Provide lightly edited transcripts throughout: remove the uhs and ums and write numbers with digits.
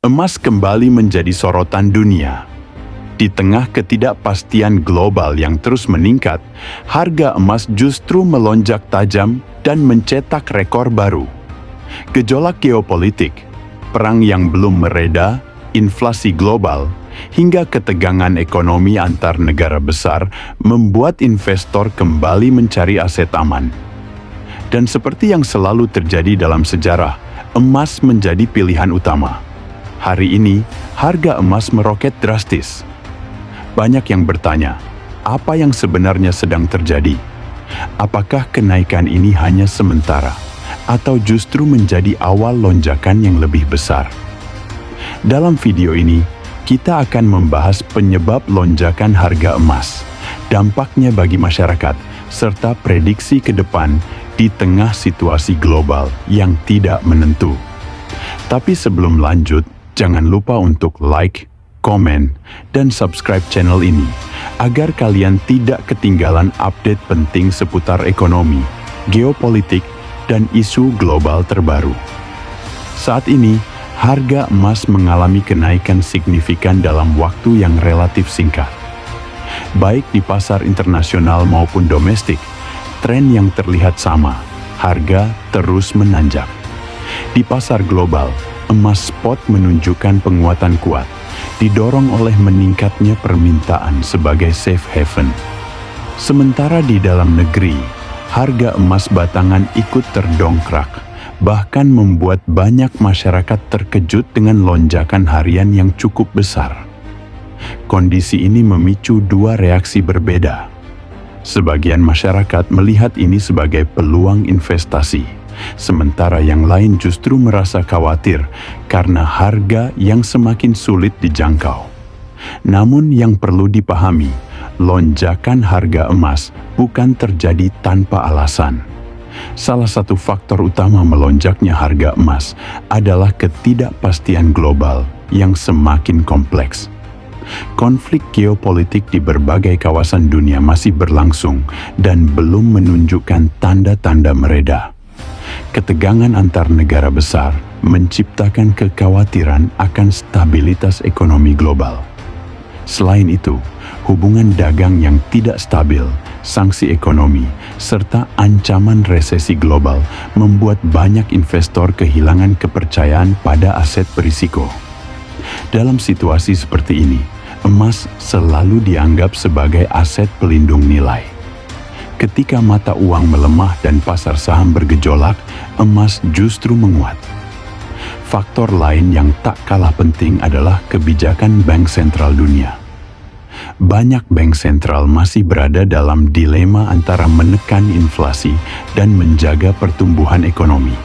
Emas kembali menjadi sorotan dunia. Di tengah ketidakpastian global yang terus meningkat, harga emas justru melonjak tajam dan mencetak rekor baru. Gejolak geopolitik, perang yang belum mereda, inflasi global, hingga ketegangan ekonomi antar negara besar membuat investor kembali mencari aset aman. Dan seperti yang selalu terjadi dalam sejarah, emas menjadi pilihan utama. Hari ini, harga emas meroket drastis. Banyak yang bertanya, apa yang sebenarnya sedang terjadi? Apakah kenaikan ini hanya sementara, atau justru menjadi awal lonjakan yang lebih besar? Dalam video ini, kita akan membahas penyebab lonjakan harga emas, dampaknya bagi masyarakat, serta prediksi ke depan di tengah situasi global yang tidak menentu. Tapi sebelum lanjut, jangan lupa untuk like, komen, dan subscribe channel ini agar kalian tidak ketinggalan update penting seputar ekonomi, geopolitik, dan isu global terbaru. Saat ini, harga emas mengalami kenaikan signifikan dalam waktu yang relatif singkat. Baik di pasar internasional maupun domestik, tren yang terlihat sama, harga terus menanjak. Di pasar global, emas spot menunjukkan penguatan kuat, didorong oleh meningkatnya permintaan sebagai safe haven. Sementara di dalam negeri, harga emas batangan ikut terdongkrak, bahkan membuat banyak masyarakat terkejut dengan lonjakan harian yang cukup besar. Kondisi ini memicu dua reaksi berbeda. Sebagian masyarakat melihat ini sebagai peluang investasi, sementara yang lain justru merasa khawatir karena harga yang semakin sulit dijangkau. Namun yang perlu dipahami, lonjakan harga emas bukan terjadi tanpa alasan. Salah satu faktor utama melonjaknya harga emas adalah ketidakpastian global yang semakin kompleks. Konflik geopolitik di berbagai kawasan dunia masih berlangsung dan belum menunjukkan tanda-tanda mereda. Ketegangan antar negara besar menciptakan kekhawatiran akan stabilitas ekonomi global. Selain itu, hubungan dagang yang tidak stabil, sanksi ekonomi, serta ancaman resesi global membuat banyak investor kehilangan kepercayaan pada aset berisiko. Dalam situasi seperti ini, emas selalu dianggap sebagai aset pelindung nilai. Ketika mata uang melemah dan pasar saham bergejolak, emas justru menguat. Faktor lain yang tak kalah penting adalah kebijakan bank sentral dunia. Banyak bank sentral masih berada dalam dilema antara menekan inflasi dan menjaga pertumbuhan ekonomi.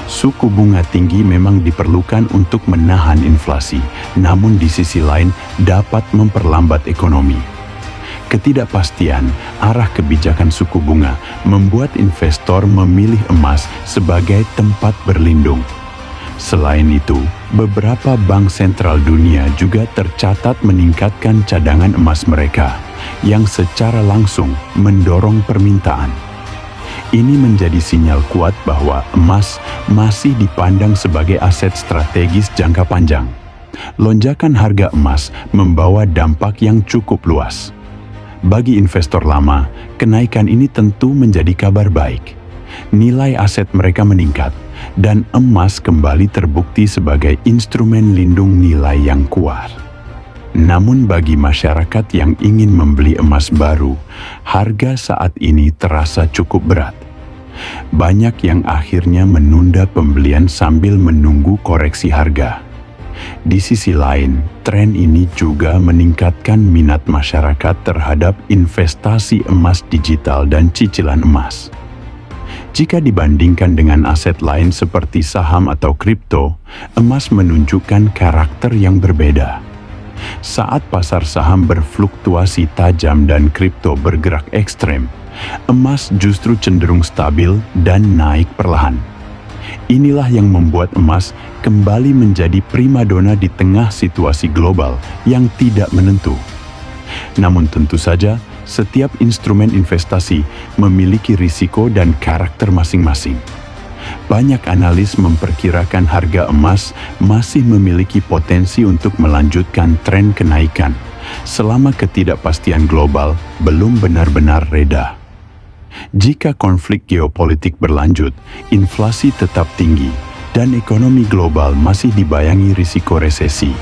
Suku bunga tinggi memang diperlukan untuk menahan inflasi, namun di sisi lain dapat memperlambat ekonomi. Ketidakpastian arah kebijakan suku bunga membuat investor memilih emas sebagai tempat berlindung. Selain itu, beberapa bank sentral dunia juga tercatat meningkatkan cadangan emas mereka, yang secara langsung mendorong permintaan. Ini menjadi sinyal kuat bahwa emas masih dipandang sebagai aset strategis jangka panjang. Lonjakan harga emas membawa dampak yang cukup luas. Bagi investor lama, kenaikan ini tentu menjadi kabar baik. Nilai aset mereka meningkat, dan emas kembali terbukti sebagai instrumen lindung nilai yang kuat. Namun bagi masyarakat yang ingin membeli emas baru, harga saat ini terasa cukup berat. Banyak yang akhirnya menunda pembelian sambil menunggu koreksi harga. Di sisi lain, tren ini juga meningkatkan minat masyarakat terhadap investasi emas digital dan cicilan emas. Jika dibandingkan dengan aset lain seperti saham atau kripto, emas menunjukkan karakter yang berbeda. Saat pasar saham berfluktuasi tajam dan kripto bergerak ekstrem, emas justru cenderung stabil dan naik perlahan. Inilah yang membuat emas kembali menjadi primadona di tengah situasi global yang tidak menentu. Namun tentu saja, setiap instrumen investasi memiliki risiko dan karakter masing-masing. banyak analis memperkirakan harga emas masih memiliki potensi untuk melanjutkan tren kenaikan selama ketidakpastian global belum benar-benar reda. Jika konflik geopolitik berlanjut, inflasi tetap tinggi, dan ekonomi global masih dibayangi risiko resesi,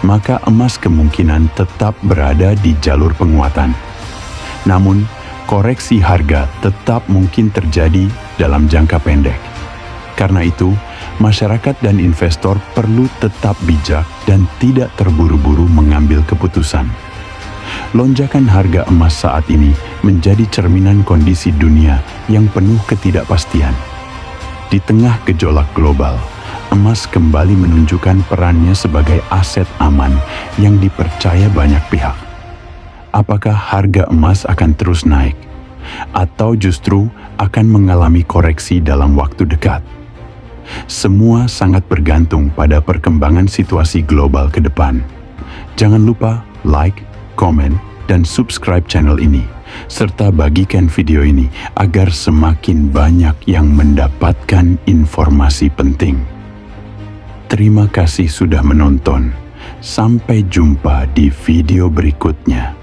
maka emas kemungkinan tetap berada di jalur penguatan. Namun, koreksi harga tetap mungkin terjadi dalam jangka pendek. Karena itu, masyarakat dan investor perlu tetap bijak dan tidak terburu-buru mengambil keputusan. Lonjakan harga emas saat ini menjadi cerminan kondisi dunia yang penuh ketidakpastian. Di tengah gejolak global, emas kembali menunjukkan perannya sebagai aset aman yang dipercaya banyak pihak. Apakah harga emas akan terus naik, atau justru akan mengalami koreksi dalam waktu dekat? Semua sangat bergantung pada perkembangan situasi global ke depan. Jangan lupa like, komen, dan subscribe channel ini, serta bagikan video ini agar semakin banyak yang mendapatkan informasi penting. Terima kasih sudah menonton. Sampai jumpa di video berikutnya.